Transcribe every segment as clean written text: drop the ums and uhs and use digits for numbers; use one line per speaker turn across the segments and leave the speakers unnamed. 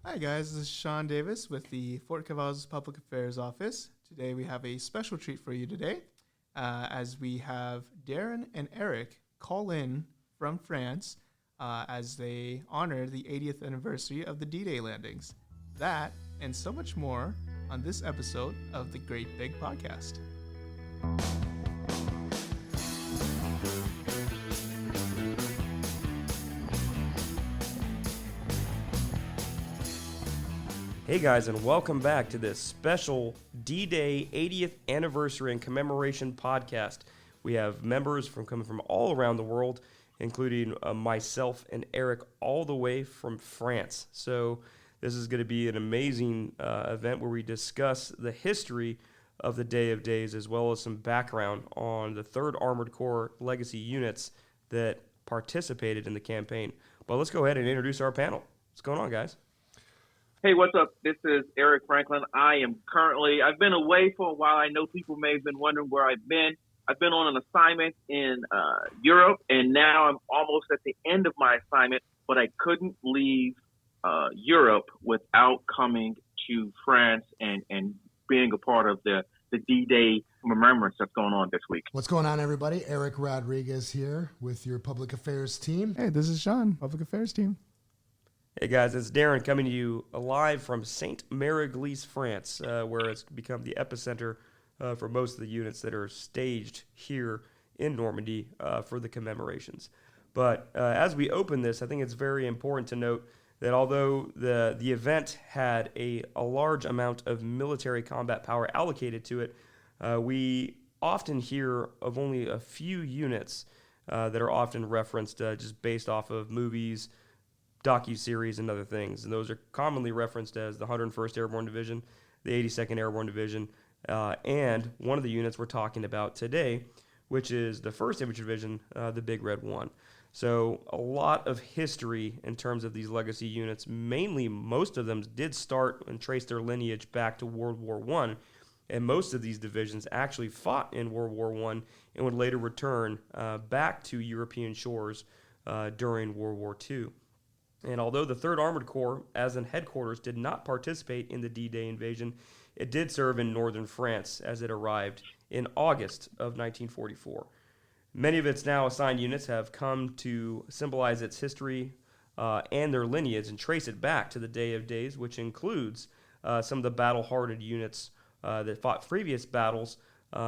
Hi guys, this is Sean Davis with the Fort Cavazos Public Affairs Office. Today we have a special treat for you today as we have Darren and Eric call in from France as they honor the 80th anniversary of the D-Day landings. That and so much more on this episode of the Great Big Podcast.
Hey guys, and welcome back to this special D-Day 80th Anniversary and Commemoration podcast. We have members coming from all around the world, including myself and Eric, all the way from France. So this is going to be an amazing event where we discuss the history of the Day of Days, as well as some background on the 3rd Armored Corps legacy units that participated in the campaign. But let's go ahead and introduce our panel. What's going on, guys?
Hey, what's up? This is Eric Franklin. I've been away for a while. I know people may have been wondering where I've been. I've been on an assignment in Europe, and now I'm almost at the end of my assignment, but I couldn't leave Europe without coming to France and being a part of the D-Day remembrance that's going on this week.
What's going on, everybody? Eric Rodriguez here with your public affairs team.
Hey, this is Sean, Public Affairs team.
Hey guys, it's Darren coming to you live from Saint-Mère-Église, France, where it's become the epicenter for most of the units that are staged here in Normandy for the commemorations. But as we open this, I think it's very important to note that although the event had a large amount of military combat power allocated to it, we often hear of only a few units that are often referenced just based off of movies, docu-series, and other things. And those are commonly referenced as the 101st Airborne Division, the 82nd Airborne Division, and one of the units we're talking about today, which is the 1st Infantry Division, the Big Red 1. So a lot of history in terms of these legacy units. Mainly, most of them did start and trace their lineage back to World War I, and most of these divisions actually fought in World War I and would later return back to European shores during World War II. And although the 3rd Armored Corps, as in headquarters, did not participate in the D-Day invasion, it did serve in northern France as it arrived in August of 1944. Many of its now assigned units have come to symbolize its history and their lineage and trace it back to the Day of Days, which includes some of the battle-hardened units that fought previous battles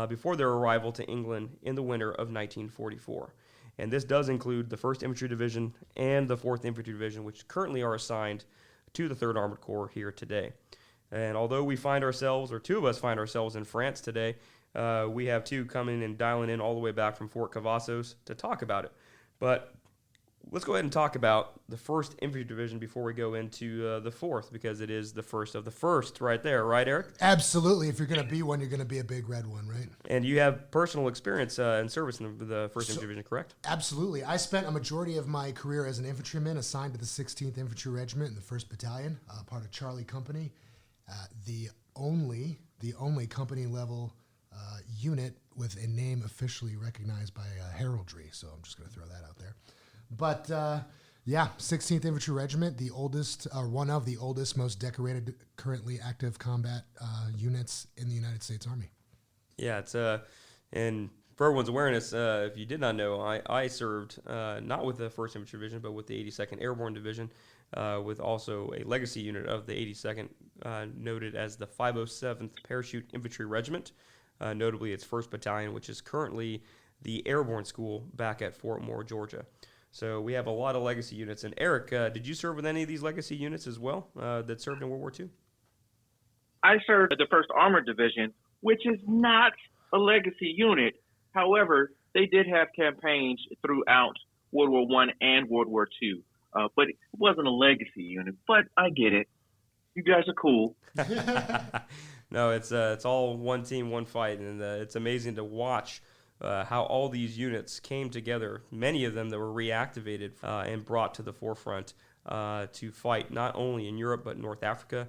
before their arrival to England in the winter of 1944. And this does include the 1st Infantry Division and the 4th Infantry Division, which currently are assigned to the 3rd Armored Corps here today. And although we find ourselves, or two of us find ourselves in France today, we have two coming and dialing in all the way back from Fort Cavazos to talk about it. But let's go ahead and talk about the 1st Infantry Division before we go into the 4th, because it is the first of the first right there. Right, Eric?
Absolutely. If you're going to be one, you're going to be a Big Red One, right?
And you have personal experience in service in the 1st Infantry Division, correct?
Absolutely. I spent a majority of my career as an infantryman assigned to the 16th Infantry Regiment in the 1st Battalion, part of Charlie Company, the only company-level unit with a name officially recognized by heraldry. So I'm just going to throw that out there. But, 16th Infantry Regiment, the oldest, one of the oldest, most decorated, currently active combat units in the United States Army.
Yeah, it's and for everyone's awareness, if you did not know, I served not with the 1st Infantry Division, but with the 82nd Airborne Division, with also a legacy unit of the 82nd, noted as the 507th Parachute Infantry Regiment, notably its 1st Battalion, which is currently the Airborne School back at Fort Moore, Georgia. So we have a lot of legacy units. And Eric, did you serve with any of these legacy units as well that served in World War II?
I served at the 1st Armored Division, which is not a legacy unit. However, they did have campaigns throughout World War I and World War II. But it wasn't a legacy unit. But I get it. You guys are cool.
No, it's all one team, one fight. And it's amazing to watch how all these units came together, many of them that were reactivated and brought to the forefront to fight not only in Europe but North Africa,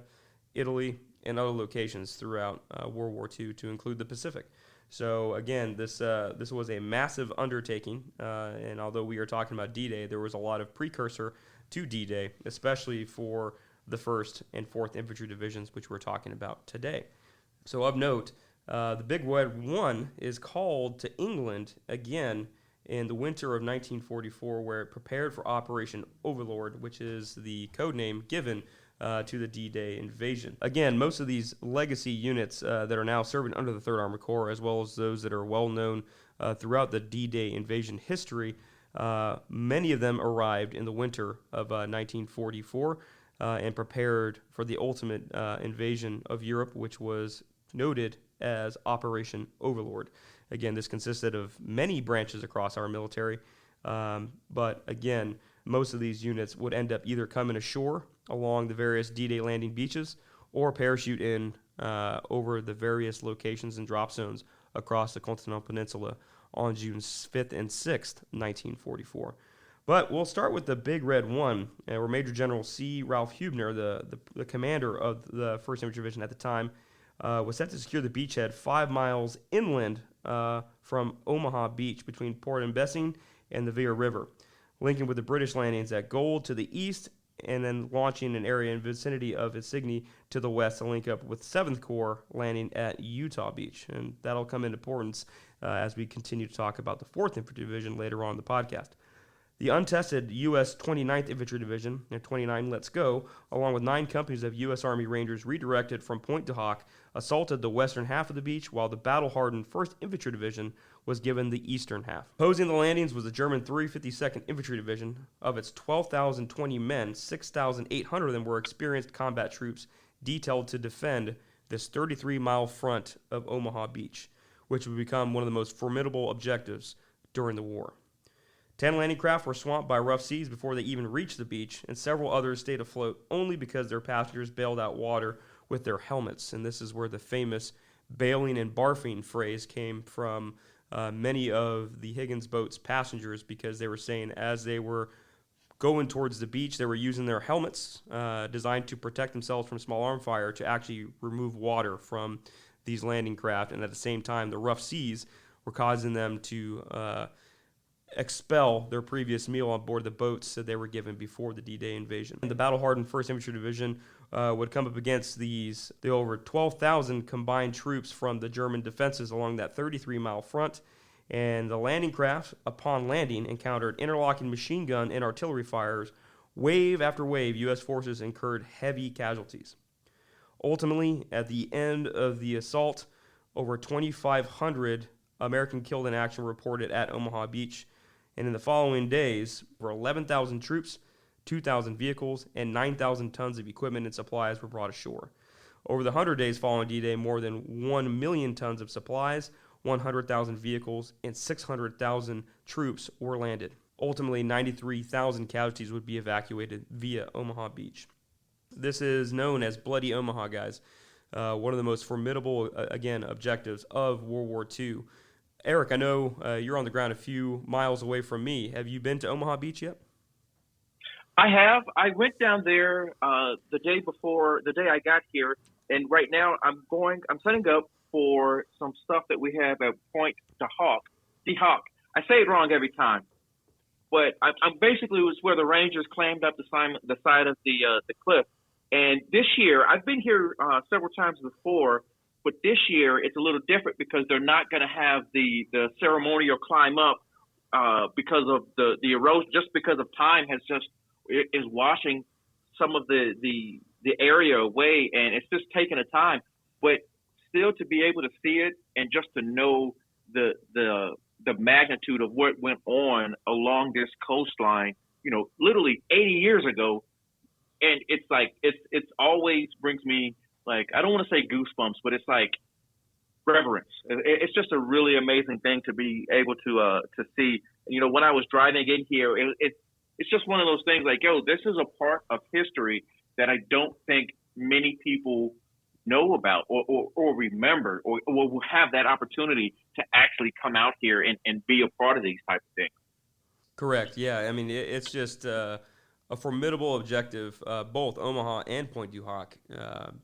Italy, and other locations throughout World War II, to include the Pacific. So again, this was a massive undertaking, and although we are talking about D-Day, there was a lot of precursor to D-Day, especially for the 1st and 4th Infantry Divisions, which we're talking about today. So of note, the Big Red 1 is called to England again in the winter of 1944, where it prepared for Operation Overlord, which is the code name given to the D-Day invasion. Again, most of these legacy units that are now serving under the 3rd Armored Corps, as well as those that are well known throughout the D-Day invasion history, many of them arrived in the winter of 1944 and prepared for the ultimate invasion of Europe, which was noted as Operation Overlord. Again, this consisted of many branches across our military, but again, most of these units would end up either coming ashore along the various D-Day landing beaches or parachute in over the various locations and drop zones across the Cotentin Peninsula on June 5th and 6th, 1944. But we'll start with the Big Red 1, where Major General C. Ralph Hubner, the commander of the 1st Infantry Division at the time, was set to secure the beachhead 5 miles inland from Omaha Beach between Port and Bessing and the Vere River, linking with the British landings at Gold to the east, and then launching an area in vicinity of Isigny to the west to link up with 7th Corps landing at Utah Beach. And that'll come into importance as we continue to talk about the 4th Infantry Division later on in the podcast. The untested U.S. 29th Infantry Division, and 29 Let's Go, along with 9 companies of U.S. Army Rangers redirected from Point du Hoc, assaulted the western half of the beach, while the battle-hardened 1st Infantry Division was given the eastern half. Opposing the landings was the German 352nd Infantry Division. Of its 12,020 men, 6,800 of them were experienced combat troops detailed to defend this 33-mile front of Omaha Beach, which would become one of the most formidable objectives during the war. 10 landing craft were swamped by rough seas before they even reached the beach, and several others stayed afloat only because their passengers bailed out water with their helmets. And this is where the famous bailing and barfing phrase came from many of the Higgins boat's passengers, because they were saying as they were going towards the beach, they were using their helmets designed to protect themselves from small arm fire to actually remove water from these landing craft, and at the same time the rough seas were causing them to expel their previous meal on board the boats that they were given before the D-Day invasion. And the battle-hardened 1st Infantry Division would come up against the over 12,000 combined troops from the German defenses along that 33-mile front, and the landing craft, upon landing, encountered interlocking machine gun and artillery fires. Wave after wave, U.S. forces incurred heavy casualties. Ultimately, at the end of the assault, over 2,500 American killed in action were reported at Omaha Beach, and in the following days, over 11,000 troops, 2,000 vehicles, and 9,000 tons of equipment and supplies were brought ashore. Over the 100 days following D-Day, more than 1 million tons of supplies, 100,000 vehicles, and 600,000 troops were landed. Ultimately, 93,000 casualties would be evacuated via Omaha Beach. This is known as Bloody Omaha, guys. One of the most formidable, again, objectives of World War II. Eric, I know you're on the ground a few miles away from me. Have you been to Omaha Beach yet?
I have. I went down there the day I got here, and right now I'm setting up for some stuff that we have at Point du Hoc. I say it wrong every time, but I'm basically was where the Rangers claimed up the side of the cliff. And this year, I've been here several times before, but this year it's a little different because they're not going to have the ceremonial climb up because of the erosion, just because of time is washing some of the area away, and it's just taking a time. But still, to be able to see it and just to know the magnitude of what went on along this coastline, literally 80 years ago. And it's like, it's always brings me, like, I don't want to say goosebumps, but it's like reverence. It's just a really amazing thing to be able to see. When I was driving in here, it's just one of those things like, yo, this is a part of history that I don't think many people know about or remember or will have that opportunity to actually come out here and be a part of these type of things.
Correct. Yeah. I mean, it's just a formidable objective, both Omaha and Point du Hoc.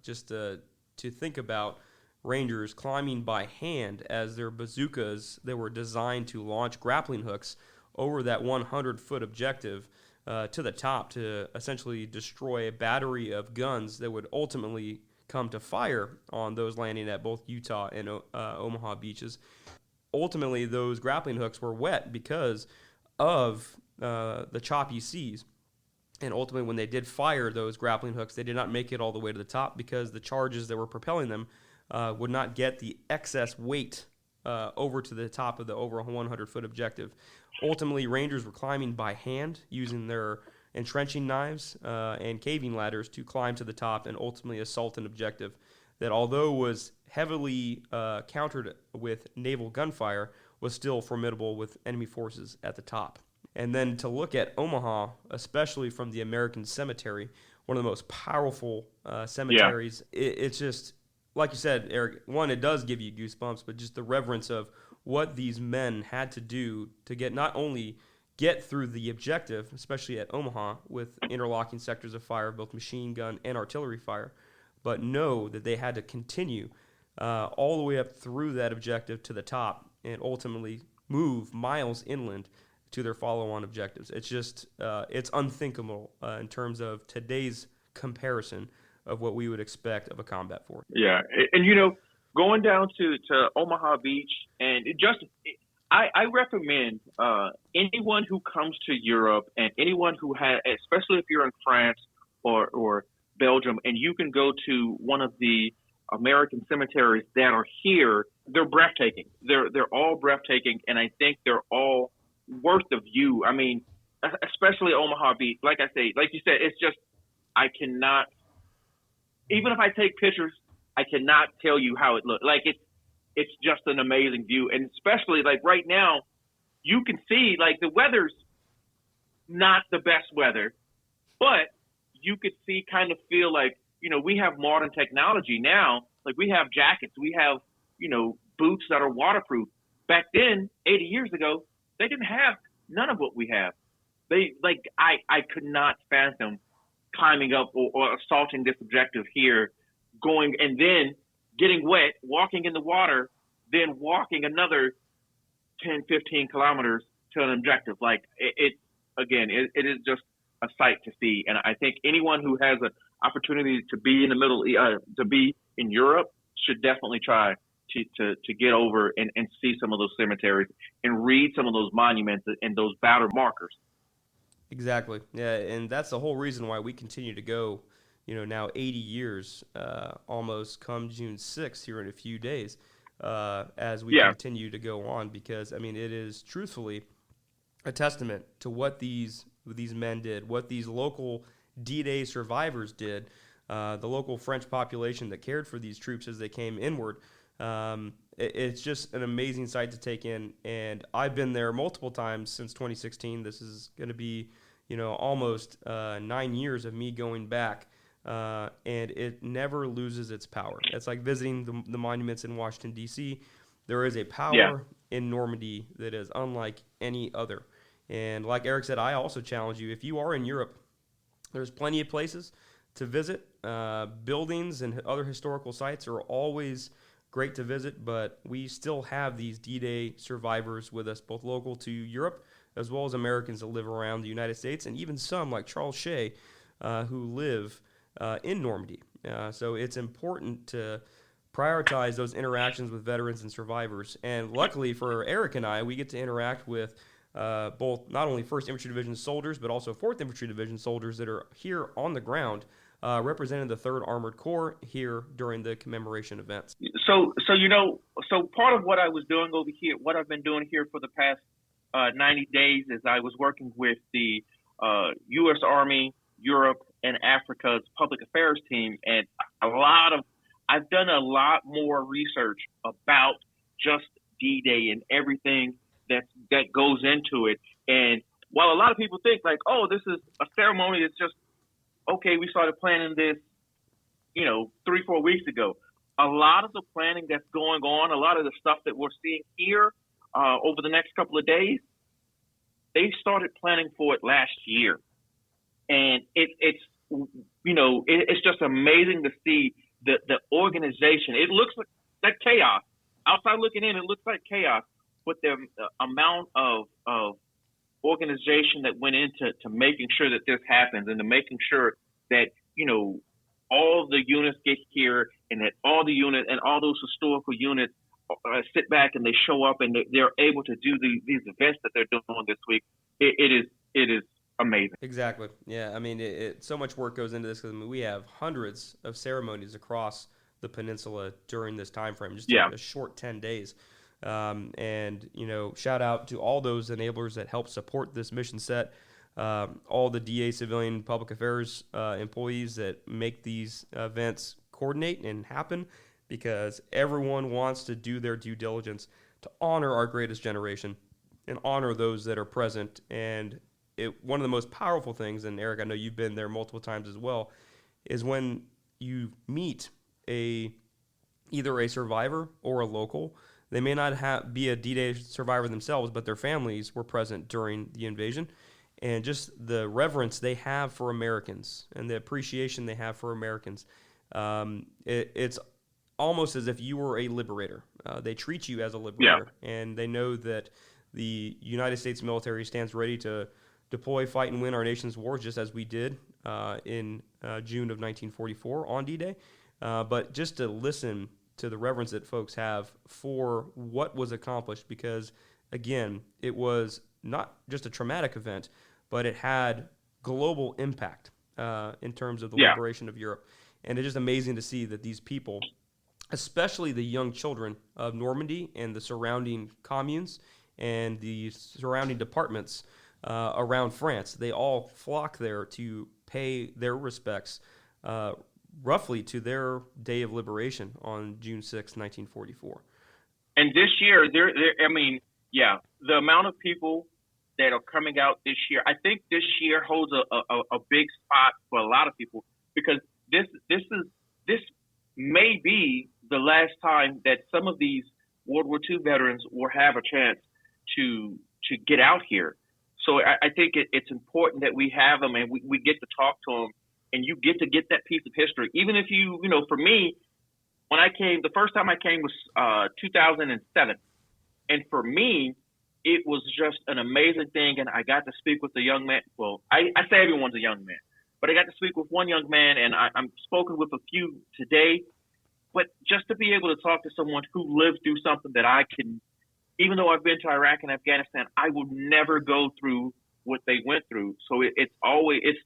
Just to think about Rangers climbing by hand as their bazookas that were designed to launch grappling hooks over that 100-foot objective to the top to essentially destroy a battery of guns that would ultimately come to fire on those landing at both Utah and Omaha beaches. Ultimately, those grappling hooks were wet because of the choppy seas. And ultimately, when they did fire those grappling hooks, they did not make it all the way to the top because the charges that were propelling them would not get the excess weight over to the top of the over 100-foot objective. Ultimately, Rangers were climbing by hand using their entrenching knives and caving ladders to climb to the top and ultimately assault an objective that, although was heavily countered with naval gunfire, was still formidable with enemy forces at the top. And then to look at Omaha, especially from the American Cemetery, one of the most powerful cemeteries, it's just, like you said, Eric, one, it does give you goosebumps, but just the reverence of what these men had to do to get not only get through the objective, especially at Omaha, with interlocking sectors of fire, both machine gun and artillery fire, but know that they had to continue all the way up through that objective to the top and ultimately move miles inland to their follow-on objectives. It's just, it's unthinkable in terms of today's comparison of what we would expect of a combat force.
Yeah, and going down to Omaha Beach, and I recommend anyone who comes to Europe and anyone who has, especially if you're in France or Belgium, and you can go to one of the American cemeteries that are here, they're breathtaking. They're all breathtaking, and I think they're all worth the view. I mean, especially Omaha Beach. Like I say, like you said, it's just, I cannot, even if I take pictures, I cannot tell you how it looks. Like it's just an amazing view. And especially like right now, you can see like the weather's not the best weather, but you could see, kind of feel like, we have modern technology now. Like we have jackets, we have, boots that are waterproof. Back then, 80 years ago, they didn't have none of what we have. I could not fathom climbing up or assaulting this objective here, going and then getting wet, walking in the water, then walking another 10, 15 kilometers to an objective. Like it is just a sight to see. And I think anyone who has an opportunity to be in the to be in Europe should definitely try to get over and see some of those cemeteries and read some of those monuments and those battle markers.
Exactly. Yeah, and that's the whole reason why we continue to go, now 80 years, almost come June 6th here in a few days, as we continue to go on, because, it is truthfully a testament to what these men did, what these local D-Day survivors did, the local French population that cared for these troops as they came inward. It's just an amazing sight to take in, and I've been there multiple times since 2016. This is going to be, almost 9 years of me going back, and it never loses its power. It's like visiting the monuments in Washington, D.C. There is a power in Normandy that is unlike any other. And like Eric said, I also challenge you, if you are in Europe, there's plenty of places to visit. Buildings and other historical sites are always great to visit, but we still have these D-Day survivors with us, both local to Europe as well as Americans that live around the United States, and even some like Charles Shea who live in Normandy. So it's important to prioritize those interactions with veterans and survivors. And luckily for Eric and I, we get to interact with both not only 1st Infantry Division soldiers, but also 4th Infantry Division soldiers that are here on the ground, representing the 3rd Armored Corps here during the commemoration events.
So part of what I was doing over here, what I've been doing here for the past 90 days, is I was working with the U.S. Army, Europe, and Africa's public affairs team, and I've done a lot more research about just D-Day and everything that goes into it. And while a lot of people think like, oh, this is a ceremony, it's just, okay, we started planning this, 3-4 weeks ago. A lot of the planning that's going on, a lot of the stuff that we're seeing here over the next couple of days, they started planning for it last year. And it's just amazing to see the organization. It looks like chaos. Outside looking in, it looks like chaos. But the amount of organization that went into making sure that this happens and to making sure that, all the units get here and that all the units and all those historical units sit back and they show up and they're able to do these events that they're doing this week. It is amazing.
Exactly. Yeah. I mean, so much work goes into this because we have hundreds of ceremonies across the peninsula during this time frame, just a short 10 days. And, shout out to all those enablers that help support this mission set, all the DA civilian public affairs employees that make these events coordinate and happen, because everyone wants to do their due diligence to honor our greatest generation and honor those that are present. And one of the most powerful things, and Eric, I know you've been there multiple times as well, is when you meet either a survivor or a local. They may not be a D-Day survivor themselves, but their families were present during the invasion. And just the reverence they have for Americans and the appreciation they have for Americans, it's almost as if you were a liberator. They treat you as a liberator, and they know that the United States military stands ready to deploy, fight, and win our nation's wars, just as we did in June of 1944 on D-Day. But just to listen to the reverence that folks have for what was accomplished, because, again, it was not just a traumatic event, but it had global impact in terms of the liberation of Europe. And it's just amazing to see that these people, especially the young children of Normandy and the surrounding communes and the surrounding departments around France, they all flock there to pay their respects roughly to their day of liberation on June 6, 1944.
And this year, the amount of people that are coming out this year, I think this year holds a big spot for a lot of people, because this may be the last time that some of these World War II veterans will have a chance to get out here. So I think it's important that we have them and we get to talk to them, and you get to get that piece of history. Even if for me, when I came, the first time I came was 2007. And for me, it was just an amazing thing. And I got to speak with a young man. Well, I say everyone's a young man, but I got to speak with one young man, and I'm spoken with a few today. But just to be able to talk to someone who lived through something that I can, even though I've been to Iraq and Afghanistan, I will never go through what they went through. So it's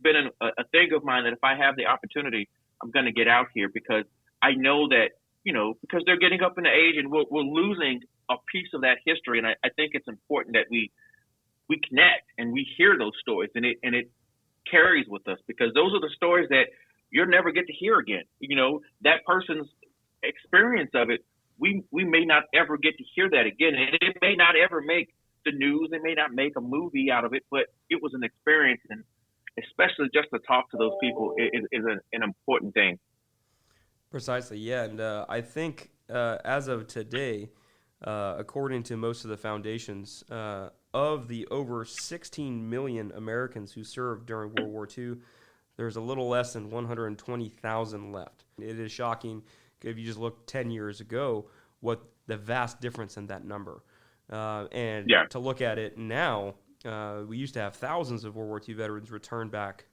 been a thing of mine that if I have the opportunity, I'm going to get out here, because I know that, because they're getting up in the age and we're losing a piece of that history. And I think it's important that we connect and we hear those stories, and it carries with us, because those are the stories that you'll never get to hear again. That person's experience of it, we may not ever get to hear that again. And it may not ever make the news. They may not make a movie out of it, but it was an experience, and especially just to talk to those people is an important thing.
Precisely, yeah. And I think as of today, according to most of the foundations, of the over 16 million Americans who served during World War II, there's a little less than 120,000 left. It is shocking if you just look 10 years ago what the vast difference in that number. To look at it now, we used to have thousands of World War II veterans return back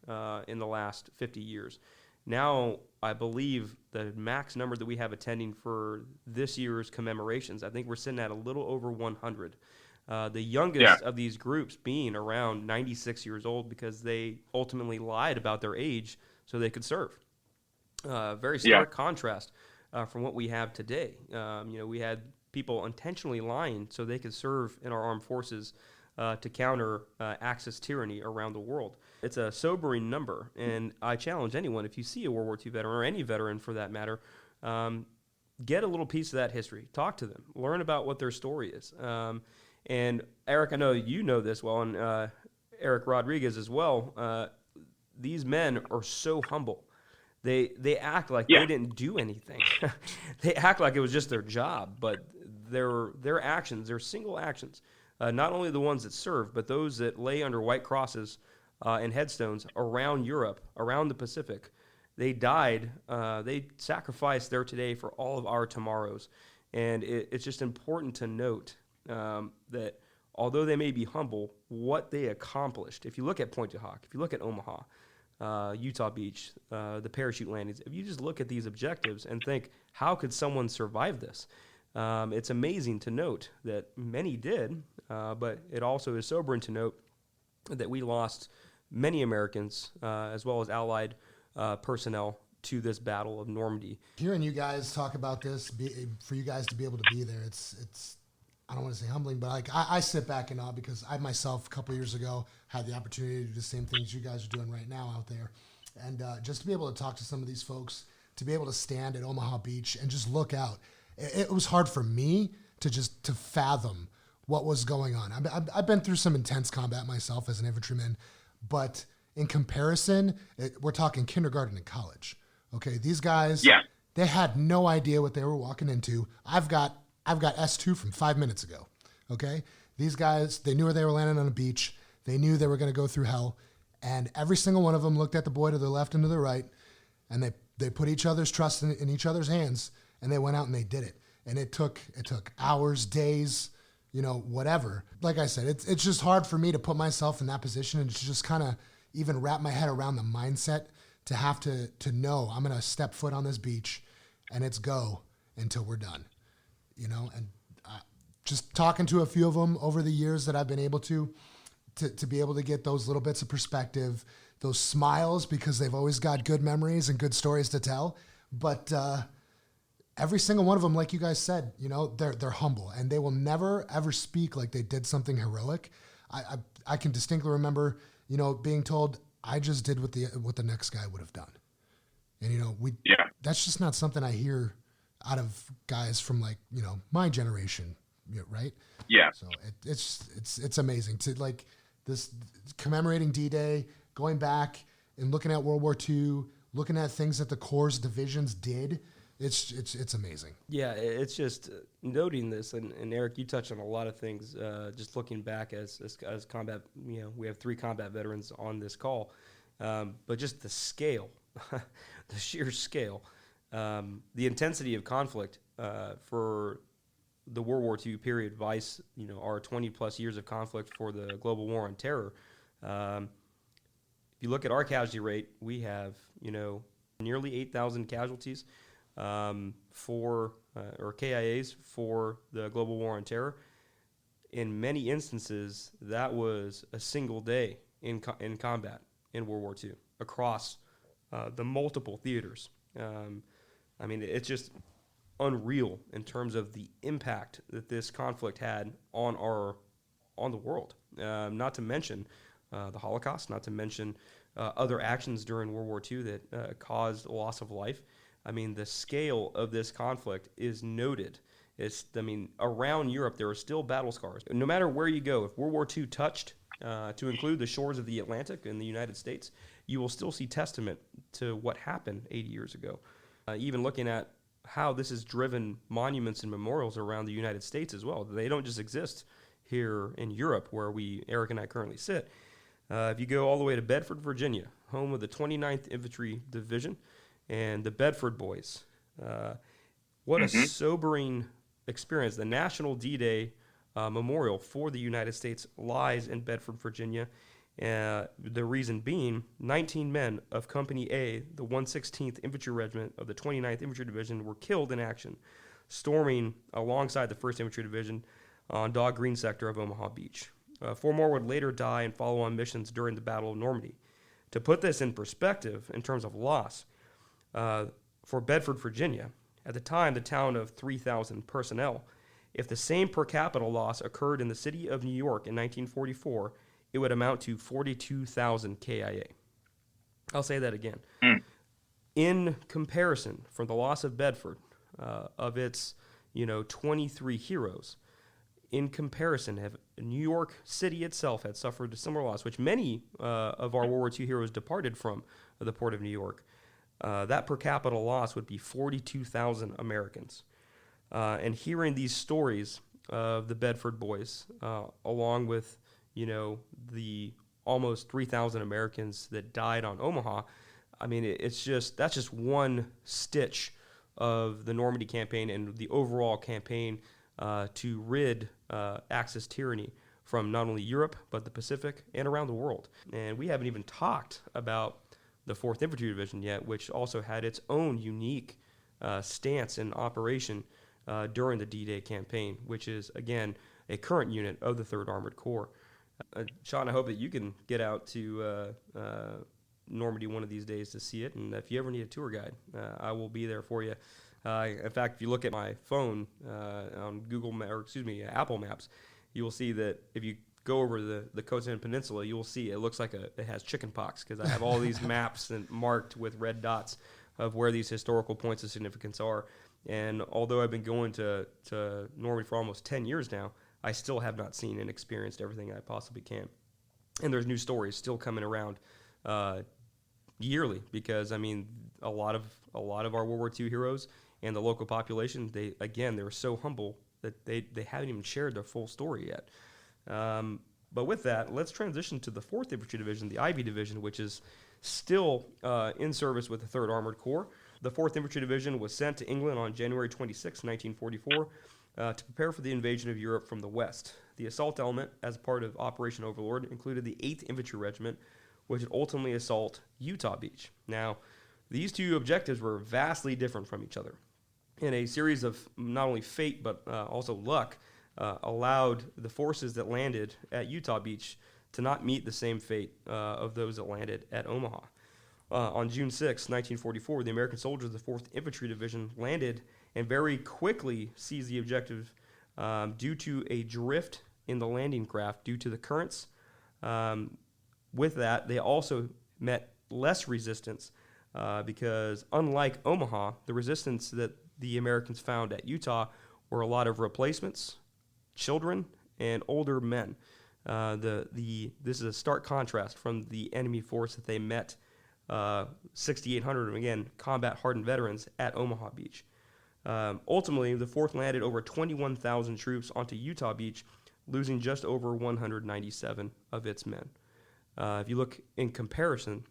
in the last 50 years. Now, I believe the max number that we have attending for this year's commemorations, I think we're sitting at a little over 100. The youngest of these groups being around 96 years old, because they ultimately lied about their age so they could serve. Very stark contrast from what we have today. We had people intentionally lying so they could serve in our armed forces to counter Axis tyranny around the world. It's a sobering number, and I challenge anyone, if you see a World War II veteran, or any veteran for that matter, get a little piece of that history. Talk to them. Learn about what their story is. And Eric, I know you know this well, and Eric Rodriguez as well. These men are so humble. They act like they didn't do anything. They act like it was just their job, but their actions, their single actions, not only the ones that served, but those that lay under white crosses and headstones around Europe, around the Pacific, they died. They sacrificed their today for all of our tomorrows. And it's just important to note that although they may be humble, what they accomplished. If you look at Pointe du Hoc, if you look at Omaha, Utah Beach, the parachute landings, if you just look at these objectives and think, how could someone survive this? It's amazing to note that many did, but it also is sobering to note that we lost many Americans as well as Allied personnel to this Battle of Normandy.
Hearing you guys talk about this, for you guys to be able to be there, it's I don't want to say humbling, but like I sit back in awe because I myself a couple of years ago had the opportunity to do the same things you guys are doing right now out there, and just to be able to talk to some of these folks, to be able to stand at Omaha Beach and just look out. It was hard for me to fathom what was going on. I've been through some intense combat myself as an infantryman, but in comparison, we're talking kindergarten and college. Okay, these guys, they had no idea what they were walking into. I've got S2 from 5 minutes ago. Okay, these guys, they knew where they were landing on a beach. They knew they were going to go through hell, and every single one of them looked at the boy to their left and to their right, and they put each other's trust in each other's hands, and they went out and they did it. And it took hours, days, whatever. Like I said, it's just hard for me to put myself in that position and to just kind of even wrap my head around the mindset to have to know I'm going to step foot on this beach and it's go until we're done, and just talking to a few of them over the years that I've been able to be able to get those little bits of perspective, those smiles, because they've always got good memories and good stories to tell. But, every single one of them, like you guys said, they're humble and they will never ever speak like they did something heroic. I can distinctly remember, being told I just did what the next guy would have done, and that's just not something I hear out of guys from my generation, right?
Yeah.
So it's amazing to like this commemorating D-Day, going back and looking at World War II, looking at things that the Corps divisions did. It's amazing.
Yeah, it's just noting this, and Eric, you touched on a lot of things. Just looking back as combat, we have 3 combat veterans on this call, but just the scale, the sheer scale, the intensity of conflict for the World War II period, vice our 20 plus years of conflict for the global war on terror. If you look at our casualty rate, we have nearly 8,000 casualties. For KIAs for the global war on terror. In many instances, that was a single day in combat in World War II across the multiple theaters. It's just unreal in terms of the impact that this conflict had on the world. Not to mention the Holocaust, not to mention other actions during World War II that caused loss of life. The scale of this conflict is noted. Around Europe, there are still battle scars. No matter where you go, if World War II touched, to include the shores of the Atlantic in the United States, you will still see testament to what happened 80 years ago. Even looking at how this has driven monuments and memorials around the United States as well. They don't just exist here in Europe, where Eric and I currently sit. If you go all the way to Bedford, Virginia, home of the 29th Infantry Division, and the Bedford Boys. What a sobering experience. The National D-Day Memorial for the United States lies in Bedford, Virginia. The reason being, 19 men of Company A, the 116th Infantry Regiment of the 29th Infantry Division, were killed in action, storming alongside the 1st Infantry Division on Dog Green sector of Omaha Beach. 4 more would later die in follow-on missions during the Battle of Normandy. To put this in perspective, in terms of loss, for Bedford, Virginia, at the time, the town of 3,000 personnel, if the same per capita loss occurred in the city of New York in 1944, it would amount to 42,000 KIA. I'll say that again. In comparison, for the loss of Bedford, of its 23 heroes, in comparison, New York City itself had suffered a similar loss, which many of our World War II heroes departed from the port of New York. That per capita loss would be 42,000 Americans. And hearing these stories of the Bedford Boys, along with, the almost 3,000 Americans that died on Omaha, that's just one stitch of the Normandy campaign and the overall campaign to rid Axis tyranny from not only Europe, but the Pacific and around the world. And we haven't even talked about the 4th Infantry Division yet, which also had its own unique stance and operation during the D-Day campaign, which is, again, a current unit of the 3rd Armored Corps. Sean, I hope that you can get out to Normandy one of these days to see it, and if you ever need a tour guide, I will be there for you. In fact, if you look at my phone on Apple Maps, you will see that if you go over the Cotentin Peninsula, you will see it looks like it has chicken pox, because I have all these maps and marked with red dots of where these historical points of significance are. And although I've been going to Normandy for almost 10 years now, I still have not seen and experienced everything I possibly can. And there's new stories still coming around yearly, because I mean, a lot of our World War II heroes and the local population, they were so humble that they haven't even shared their full story yet. But with that, let's transition to the 4th Infantry Division, the Ivy Division, which is still in service with the 3rd Armored Corps. The 4th Infantry Division was sent to England on January 26, 1944, to prepare for the invasion of Europe from the west. The assault element, as part of Operation Overlord, included the 8th Infantry Regiment, which would ultimately assault Utah Beach. Now, these two objectives were vastly different from each other. And a series of not only fate, but also luck, allowed the forces that landed at Utah Beach to not meet the same fate of those that landed at Omaha. On June 6, 1944, the American soldiers of the 4th Infantry Division landed and very quickly seized the objective due to a drift in the landing craft due to the currents. With that, they also met less resistance because, unlike Omaha, the resistance that the Americans found at Utah were a lot of replacements, children, and older men. This is a stark contrast from the enemy force that they met, 6,800, again, combat-hardened veterans at Omaha Beach. Ultimately, the 4th landed over 21,000 troops onto Utah Beach, losing just over 197 of its men. If you look in comparison,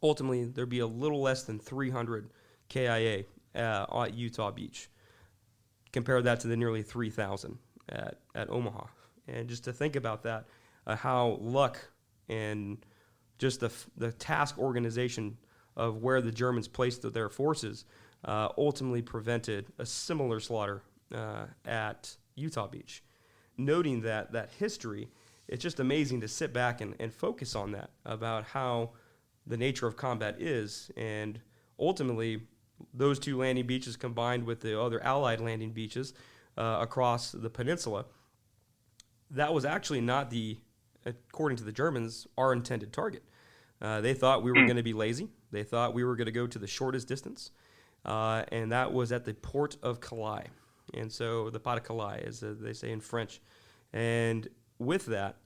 ultimately, there'd be a little less than 300 KIA at Utah Beach. Compare that to the nearly 3,000 at Omaha. And just to think about that, how luck and just the task organization of where the Germans placed their forces ultimately prevented a similar slaughter at Utah Beach. Noting that history, it's just amazing to sit back and focus on that, about how the nature of combat is. And ultimately, those two landing beaches combined with the other Allied landing beaches across the peninsula, that was actually not according to the Germans, our intended target. They thought we were going to be lazy. They thought we were going to go to the shortest distance, and that was at the port of Calais. And so the Pas de Calais, as they say in French. And with that,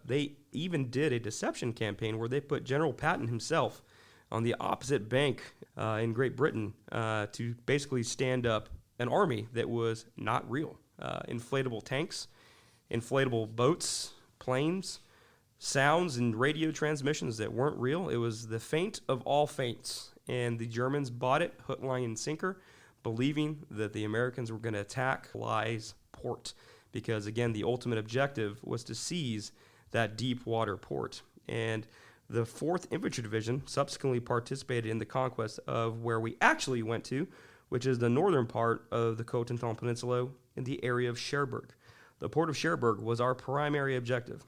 they even did a deception campaign where they put General Patton himself on the opposite bank in Great Britain to basically stand up an army that was not real. Inflatable tanks, inflatable boats, planes, sounds and radio transmissions that weren't real. It was the feint of all feints. And the Germans bought it, hook, line, and sinker, believing that the Americans were going to attack Calais port. Because, again, the ultimate objective was to seize that deep water port. And the 4th Infantry Division subsequently participated in the conquest of where we actually went to, which is the northern part of the Cotentin Peninsula in the area of Cherbourg. The port of Cherbourg was our primary objective.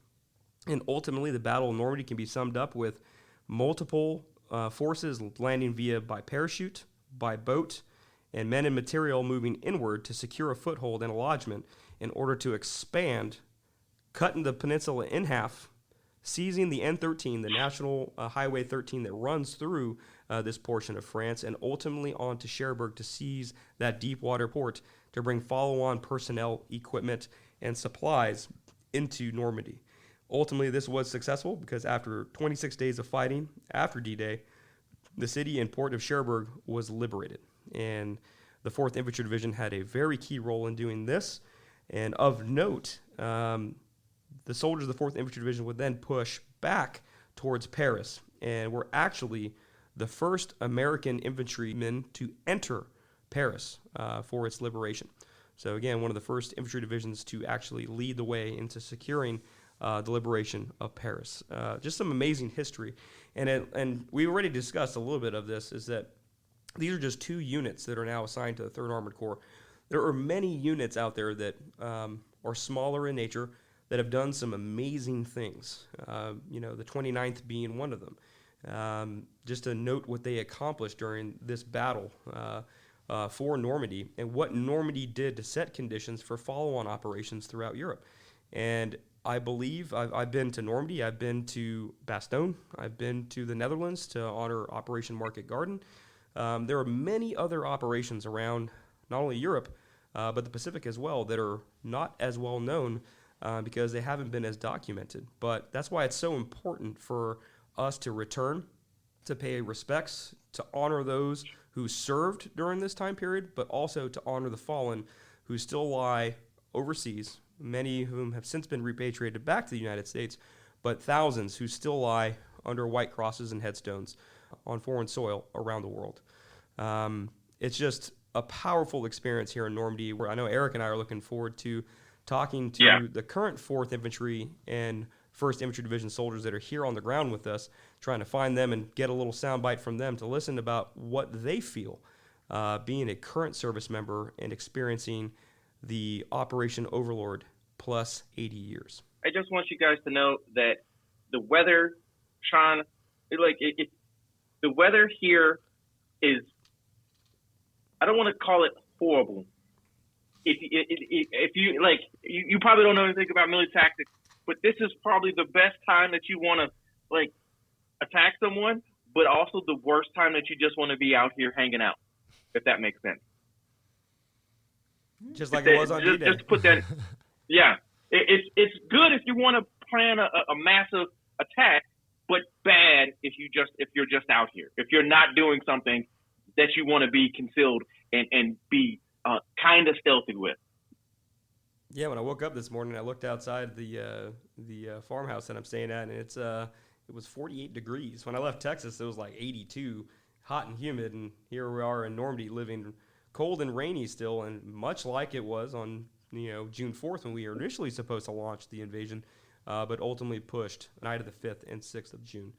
And ultimately, the Battle of Normandy can be summed up with multiple forces landing by parachute, by boat, and men and material moving inward to secure a foothold and a lodgment in order to expand, cutting the peninsula in half, seizing the N13, the National Highway 13 that runs through this portion of France, and ultimately on to Cherbourg to seize that deep water port to bring follow-on personnel, equipment, and supplies into Normandy. Ultimately, this was successful because after 26 days of fighting after D-Day, the city and port of Cherbourg was liberated. And the 4th Infantry Division had a very key role in doing this. And of note, the soldiers of the 4th Infantry Division would then push back towards Paris and were actually the first American infantrymen to enter Paris for its liberation. So again, one of the first infantry divisions to actually lead the way into securing the liberation of Paris. Just some amazing history. And we already discussed a little bit of this, is that these are just 2 units that are now assigned to the 3rd Armored Corps. There are many units out there that are smaller in nature that have done some amazing things, the 29th being one of them. Just to note what they accomplished during this battle for Normandy and what Normandy did to set conditions for follow-on operations throughout Europe. And I believe I've been to Normandy, I've been to Bastogne, I've been to the Netherlands to honor Operation Market Garden. There are many other operations around not only Europe, but the Pacific as well, that are not as well known because they haven't been as documented. But that's why it's so important for us to return, to pay respects, to honor those who served during this time period, but also to honor the fallen who still lie overseas, many of whom have since been repatriated back to the United States, but thousands who still lie under white crosses and headstones on foreign soil around the world. It's just a powerful experience here in Normandy, where I know Eric and I are looking forward to talking to the current 4th Infantry and 1st Infantry Division soldiers that are here on the ground with us, trying to find them and get a little soundbite from them to listen about what they feel being a current service member and experiencing the Operation Overlord plus 80 years.
I just want you guys to know that the weather, Sean, the weather here is, I don't want to call it horrible. If you like, you probably don't know anything about military tactics, but this is probably the best time that you want to attack someone, but also the worst time that you just want to be out here hanging out, if that makes sense.
Just like it was on D-Day.
Just to put that, yeah. It's good if you want to plan a massive attack, but bad if you're just out here. If you're not doing something that you want to be concealed and be kind of stealthy with.
Yeah, when I woke up this morning, I looked outside the farmhouse that I'm staying at, and it was 48 degrees. When I left Texas, it was like 82, hot and humid, and here we are in Normandy living cold and rainy still, and much like it was on June 4th when we were initially supposed to launch the invasion, but ultimately pushed night of the 5th and 6th of June.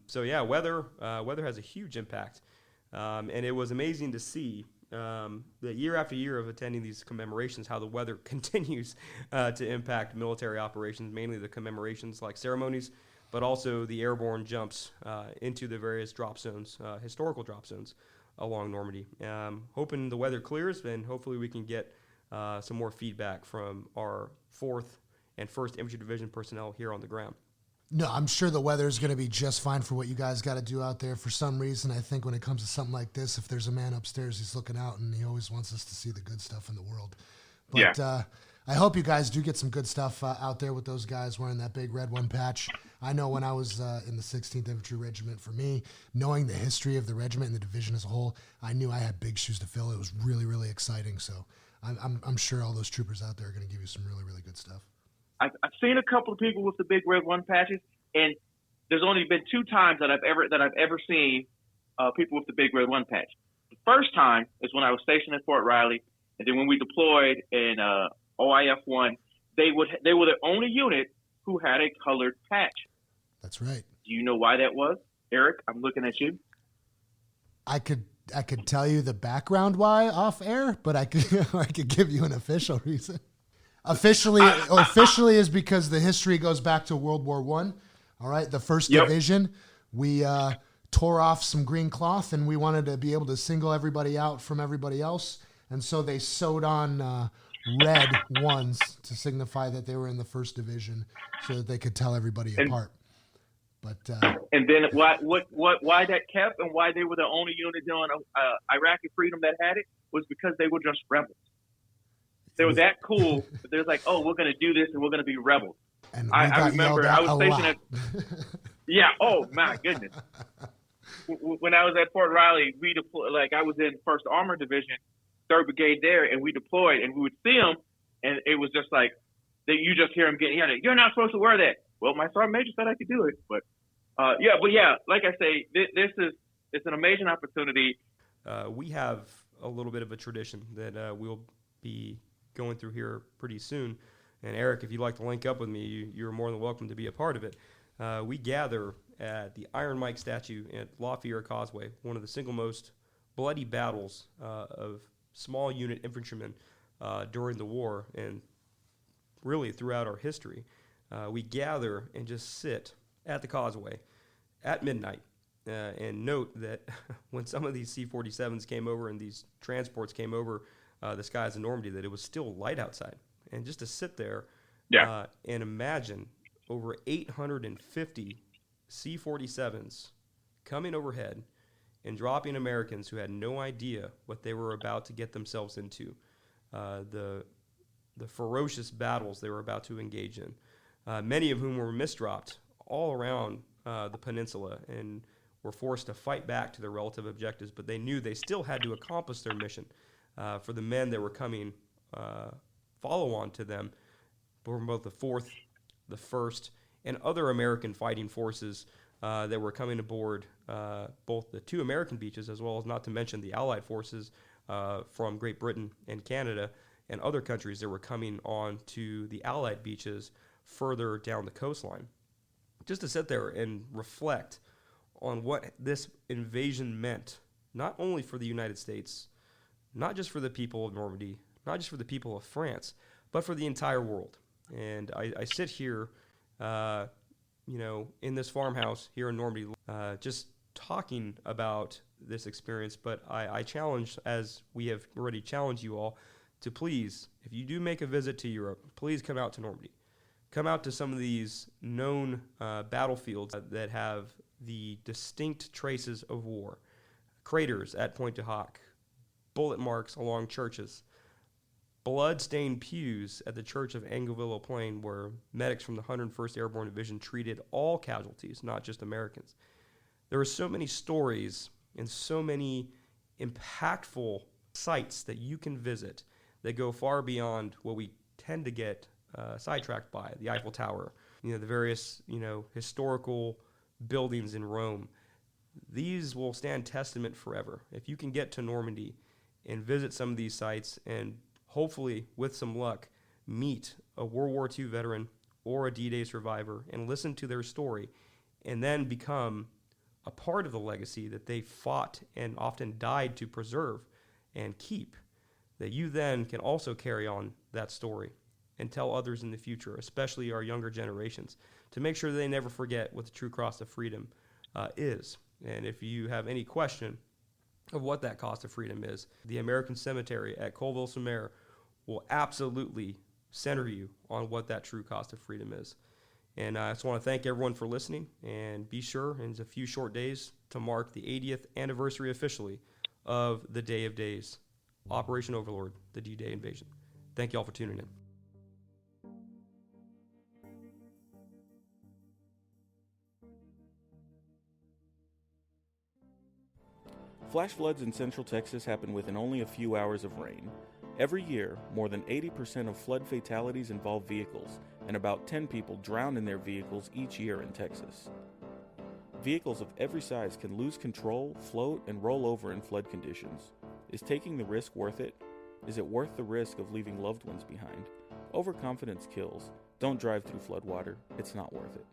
So yeah, weather has a huge impact, and it was amazing to see that year after year of attending these commemorations, how the weather continues to impact military operations, mainly the commemorations like ceremonies, but also the airborne jumps into the various drop zones, historical drop zones along Normandy. Hoping the weather clears, and hopefully we can get some more feedback from our 4th and 1st Infantry Division personnel here on the ground.
No, I'm sure the weather is going to be just fine for what you guys got to do out there. For some reason, I think when it comes to something like this, if there's a man upstairs, he's looking out, and he always wants us to see the good stuff in the world. But I hope you guys do get some good stuff out there with those guys wearing that big red one patch. I know when I was in the 16th Infantry Regiment, for me, knowing the history of the regiment and the division as a whole, I knew I had big shoes to fill. It was really, really exciting. So I'm sure all those troopers out there are going to give you some really, really good stuff.
I've seen a couple of people with the big red one patches, and there's only been 2 times that I've ever seen people with the big red one patch. The first time is when I was stationed at Fort Riley, and then when we deployed in OIF-1, they were the only unit who had a colored patch.
That's right.
Do you know why that was, Eric? I'm looking at you.
I could tell you the background why off air, but I could give you an official reason. Officially is because the history goes back to World War I. All right, the 1st Division, we tore off some green cloth, and we wanted to be able to single everybody out from everybody else, and so they sewed on red ones to signify that they were in the 1st Division, so that they could tell everybody apart. But
and then why that kept and why they were the only unit during Iraqi freedom that had it was because they were just rebels. They were that cool that they're like, oh, we're going to do this and we're going to be rebels.
And
I remember I was stationed at yeah. Oh my goodness. When I was at Fort Riley, we deployed. Like I was in 1st Armored Division, 3rd Brigade there, and we deployed, and we would see them, and it was just like that. You just hear them getting yelled at. You're not supposed to wear that. Well, my sergeant major said I could do it, but like I say, it's an amazing opportunity.
We have a little bit of a tradition that we'll be going through here pretty soon. And Eric, if you'd like to link up with me, you're more than welcome to be a part of it. We gather at the Iron Mike statue at Lafayette Causeway, one of the single most bloody battles of small unit infantrymen during the war and really throughout our history. We gather and just sit at the causeway at midnight and note that when some of these C-47s came over and these transports came over the skies of Normandy, that it was still light outside. And just to sit there and imagine over 850 C-47s coming overhead and dropping Americans who had no idea what they were about to get themselves into, the ferocious battles they were about to engage in, many of whom were misdropped all around the peninsula and were forced to fight back to their relative objectives, but they knew they still had to accomplish their mission for the men that were coming follow on to them from both the 4th, the 1st, and other American fighting forces that were coming aboard both the 2 American beaches, as well as not to mention the Allied forces from Great Britain and Canada and other countries that were coming on to the Allied beaches further down the coastline. Just to sit there and reflect on what this invasion meant, not only for the United States, not just for the people of Normandy, not just for the people of France, but for the entire world. And I sit here, in this farmhouse here in Normandy, just talking about this experience. But I challenge, as we have already challenged you all, to please, if you do make a visit to Europe, please come out to Normandy. Come out to some of these known battlefields that have the distinct traces of war. Craters at Pointe du Hoc, bullet marks along churches, blood-stained pews at the Church of Angoville-Plain, where medics from the 101st Airborne Division treated all casualties, not just Americans. There are so many stories and so many impactful sites that you can visit that go far beyond what we tend to get sidetracked by, the Eiffel Tower, the various, historical buildings in Rome. These will stand testament forever. If you can get to Normandy and visit some of these sites and hopefully, with some luck, meet a World War II veteran or a D-Day survivor and listen to their story, and then become a part of the legacy that they fought and often died to preserve and keep, that you then can also carry on that story and tell others in the future, especially our younger generations, to make sure they never forget what the true cost of freedom is. And if you have any question of what that cost of freedom is, the American Cemetery at Colville-sur-Mer will absolutely center you on what that true cost of freedom is. And I just want to thank everyone for listening, and be sure in a few short days to mark the 80th anniversary officially of the Day of Days, Operation Overlord, the D-Day invasion. Thank you all for tuning in.
Flash floods in central Texas happen within only a few hours of rain. Every year, more than 80% of flood fatalities involve vehicles, and about 10 people drown in their vehicles each year in Texas. Vehicles of every size can lose control, float, and roll over in flood conditions. Is taking the risk worth it? Is it worth the risk of leaving loved ones behind? Overconfidence kills. Don't drive through floodwater. It's not worth it.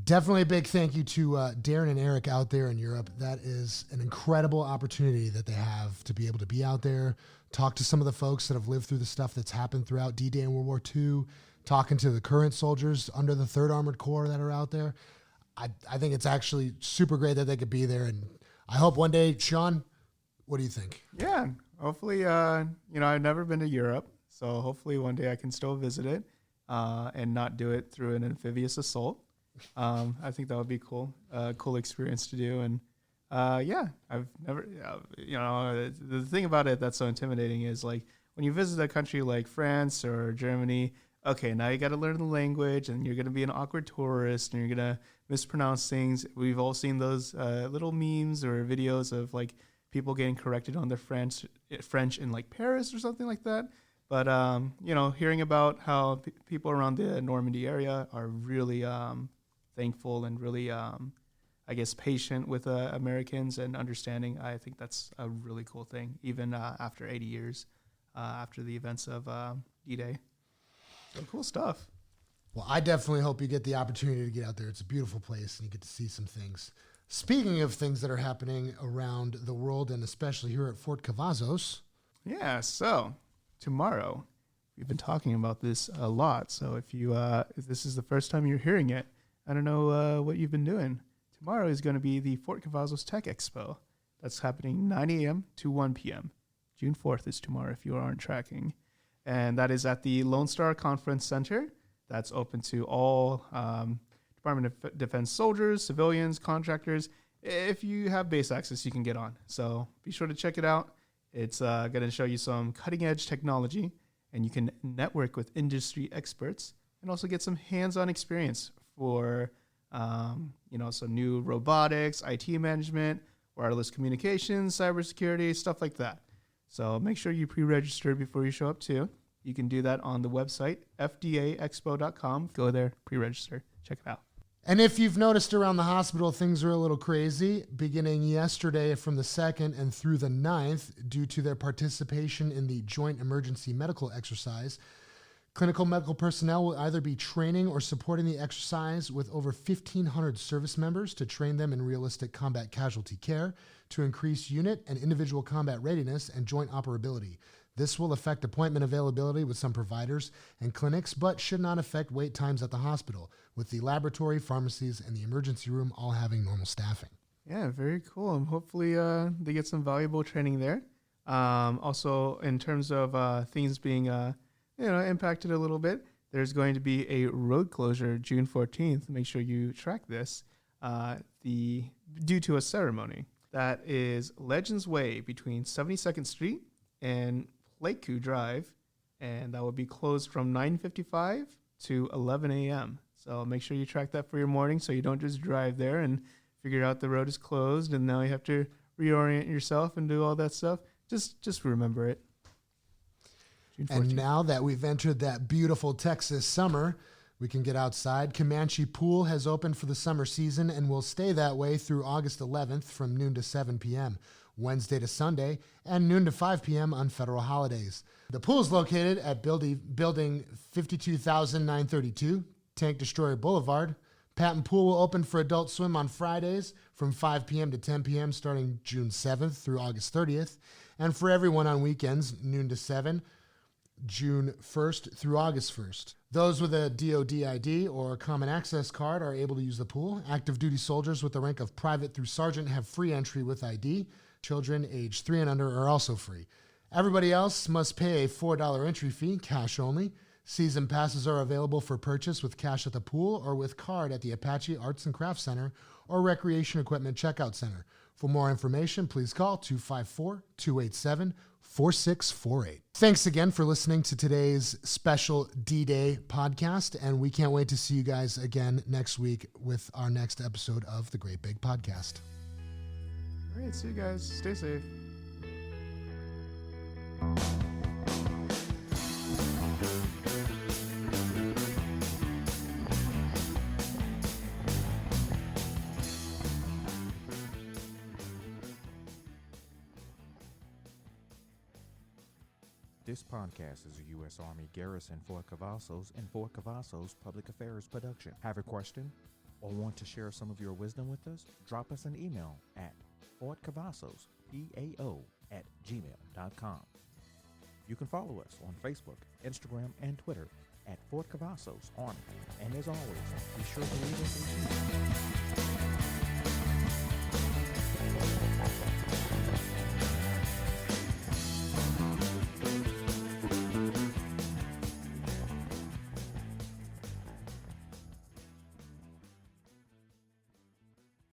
Definitely a big thank you to Darren and Eric out there in Europe. That is an incredible opportunity that they have to be able to be out there, talk to some of the folks that have lived through the stuff that's happened throughout D-Day and World War II, talking to the current soldiers under the 3rd Armored Corps that are out there. I think it's actually super great that they could be there. And I hope one day, Sean, what do you think?
Yeah, hopefully, I've never been to Europe, so hopefully one day I can still visit it and not do it through an amphibious assault. I think that would be cool experience to do. And I've never, the thing about it that's so intimidating is like when you visit a country like France or Germany, okay, now you got to learn the language and you're going to be an awkward tourist and you're going to mispronounce things. We've all seen those little memes or videos of like people getting corrected on their French in like Paris or something like that. But, hearing about how people around the Normandy area are really thankful and really, I guess, patient with Americans and understanding. I think that's a really cool thing, even after 80 years after the events of D-Day. So cool stuff.
Well, I definitely hope you get the opportunity to get out there. It's a beautiful place, and you get to see some things. Speaking of things that are happening around the world, and especially here at Fort Cavazos.
Yeah, so tomorrow, we've been talking about this a lot. So if this is the first time you're hearing it, I don't know what you've been doing. Tomorrow is going to be the Fort Cavazos Tech Expo. That's happening 9 a.m. to 1 p.m. June 4th is tomorrow if you aren't tracking. And that is at the Lone Star Conference Center. That's open to all Department of Defense soldiers, civilians, contractors. If you have base access, you can get on. So be sure to check it out. It's going to show you some cutting-edge technology, and you can network with industry experts and also get some hands-on experience for, some new robotics, IT management, wireless communications, cybersecurity, stuff like that. So make sure you pre-register before you show up too. You can do that on the website, fdaexpo.com. Go there, pre-register, check it out.
And if you've noticed around the hospital, things are a little crazy. Beginning yesterday from the 2nd and through the 9th, due to their participation in the Joint Emergency Medical Exercise, clinical medical personnel will either be training or supporting the exercise with over 1,500 service members to train them in realistic combat casualty care, to increase unit and individual combat readiness and joint operability. This will affect appointment availability with some providers and clinics, but should not affect wait times at the hospital, with the laboratory, pharmacies, and the emergency room all having normal staffing.
Yeah, very cool. And hopefully they get some valuable training there. Also, in terms of things being impacted a little bit, there's going to be a road closure June 14th. Make sure you track this. Due to a ceremony that is Legends Way between 72nd Street and Lakeview Drive, and that will be closed from 9:55 to 11 a.m. So make sure you track that for your morning so you don't just drive there and figure out the road is closed and now you have to reorient yourself and do all that stuff. Just remember it.
And now that we've entered that beautiful Texas summer, we can get outside. Comanche Pool has opened for the summer season and will stay that way through August 11th from noon to 7 p.m., Wednesday to Sunday, and noon to 5 p.m. on federal holidays. The pool is located at building 52,932, Tank Destroyer Boulevard. Patton Pool will open for adult swim on Fridays from 5 p.m. to 10 p.m. starting June 7th through August 30th, and for everyone on weekends, noon to 7, June 1st through August 1st. Those with a DoD ID or Common Access card are able to use the pool. Active duty soldiers with the rank of private through sergeant have free entry with ID. Children age 3 and under are also free. Everybody else must pay a $4 entry fee, cash only. Season passes are available for purchase with cash at the pool or with card at the Apache Arts and Crafts Center or Recreation Equipment Checkout Center. For more information, please call 254-287-4648. Thanks again for listening to today's special D-Day podcast, and we can't wait to see you guys again next week with our next episode of The Great Big Podcast.
All right, see you guys. Stay safe.
This podcast is a U.S. Army Garrison Fort Cavazos and Fort Cavazos Public Affairs production. Have a question or want to share some of your wisdom with us? Drop us an email at fortcavazos@gmail.com. You can follow us on Facebook, Instagram, and Twitter at Fort Cavazos Army. And as always, be sure to leave us a review.